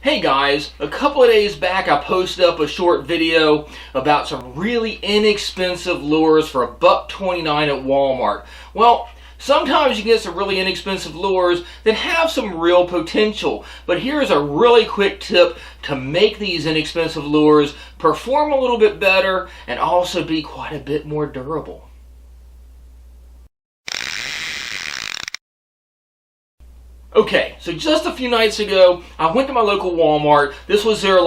Hey guys, a couple of days back I posted up a short video about some really inexpensive lures for $1.29 at Walmart. Well, sometimes you get some really inexpensive lures that have some real potential, but here's a really quick tip to make these inexpensive lures perform a little bit better and also be quite a bit more durable. Okay, so just a few nights ago, I went to my local Walmart. This was their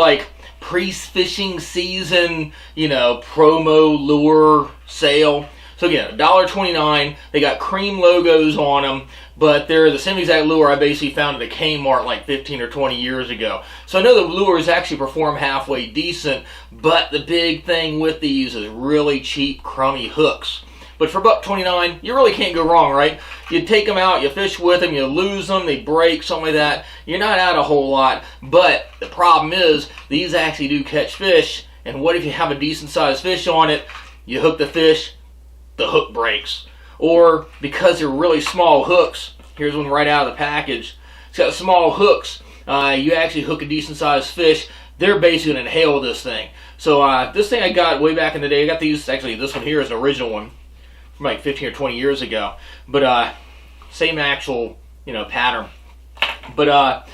pre-fishing season, promo lure sale. So again, $1.29. They got cream logos on them, but they're the same exact lure I basically found at a Kmart like 15 or 20 years ago. So I know the lures actually perform halfway decent, but the big thing with these is really cheap, crummy hooks. But for $1.29, you really can't go wrong, right? You take them out, you fish with them, you lose them, they break, something like that. You're not out a whole lot, but the problem is these actually do catch fish, and what if you have a decent sized fish on it, you hook the fish, the hook breaks. Or because they're really small hooks, here's one right out of the package, it's got small hooks, you actually hook a decent sized fish, they're basically going to inhale this thing. So this thing I got way back in the day, I got these, actually this one here is an original one, from like 15 or 20 years ago, but same actual pattern, but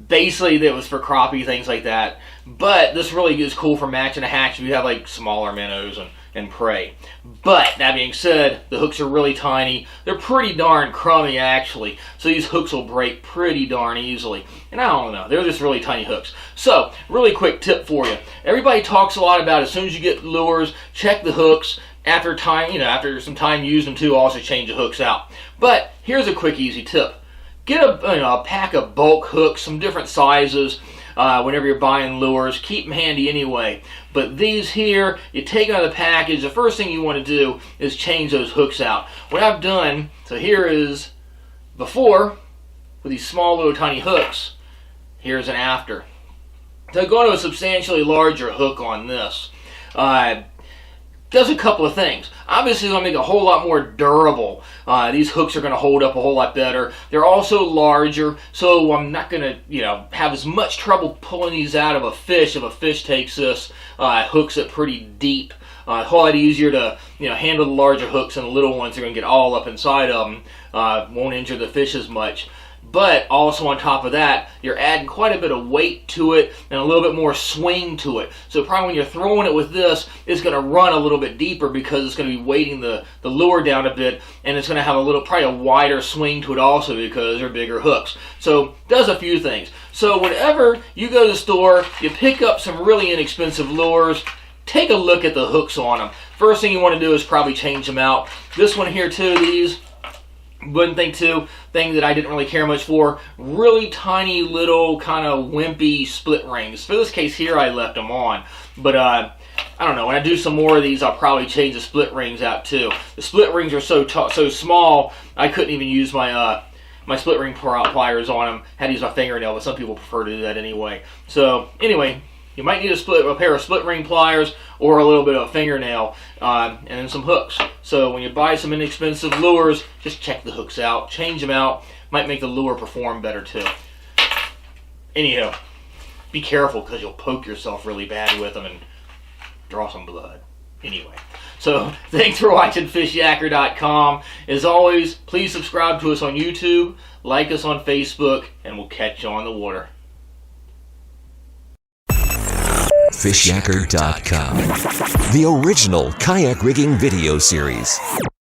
basically it was for crappie, things like that. But this really is cool for matching a hatch if you have like smaller minnows and prey. But that being said, the hooks are really tiny. They're pretty darn crummy actually, so these hooks will break pretty darn easily. And I don't know, they're just really tiny hooks. So really quick tip for you, everybody talks a lot about as soon as you get lures, check the hooks. After time, after some time use them too, also change the hooks out. But here's a quick easy tip. Get a pack of bulk hooks, some different sizes, whenever you're buying lures. Keep them handy anyway. But these here, you take them out of the package, the first thing you want to do is change those hooks out. What I've done, so here is before, with these small little tiny hooks, here's an after. So going to a substantially larger hook on this. Does a couple of things. Obviously, it's going to make it a whole lot more durable. These hooks are going to hold up a whole lot better. They're also larger, so I'm not going to, have as much trouble pulling these out of a fish if a fish takes this, hooks it pretty deep. A whole lot easier to, handle the larger hooks, and the little ones are going to get all up inside of them. Won't injure the fish as much. But also on top of that, you're adding quite a bit of weight to it and a little bit more swing to it. So probably when you're throwing it with this, it's going to run a little bit deeper because it's going to be weighting the lure down a bit, and it's going to have probably a wider swing to it also because they're bigger hooks. So it does a few things. So whenever you go to the store, you pick up some really inexpensive lures, take a look at the hooks on them. First thing you want to do is probably change them out. This one here too, these. One thing too, thing that I didn't really care much for, really tiny little kind of wimpy split rings. For this case here, I left them on, but I don't know, when I do some more of these, I'll probably change the split rings out too. The split rings are so small, I couldn't even use my my split ring pliers on them. Had to use my fingernail, but some people prefer to do that anyway. So anyway, you might need a pair of split ring pliers or a little bit of a fingernail and then some hooks. So when you buy some inexpensive lures, just check the hooks out, change them out. Might make the lure perform better too. Anyhow, be careful because you'll poke yourself really bad with them and draw some blood. Anyway, so thanks for watching Fishyaker.com. As always, please subscribe to us on YouTube, like us on Facebook, and we'll catch you on the water. Fishyaker.com, the original kayak rigging video series.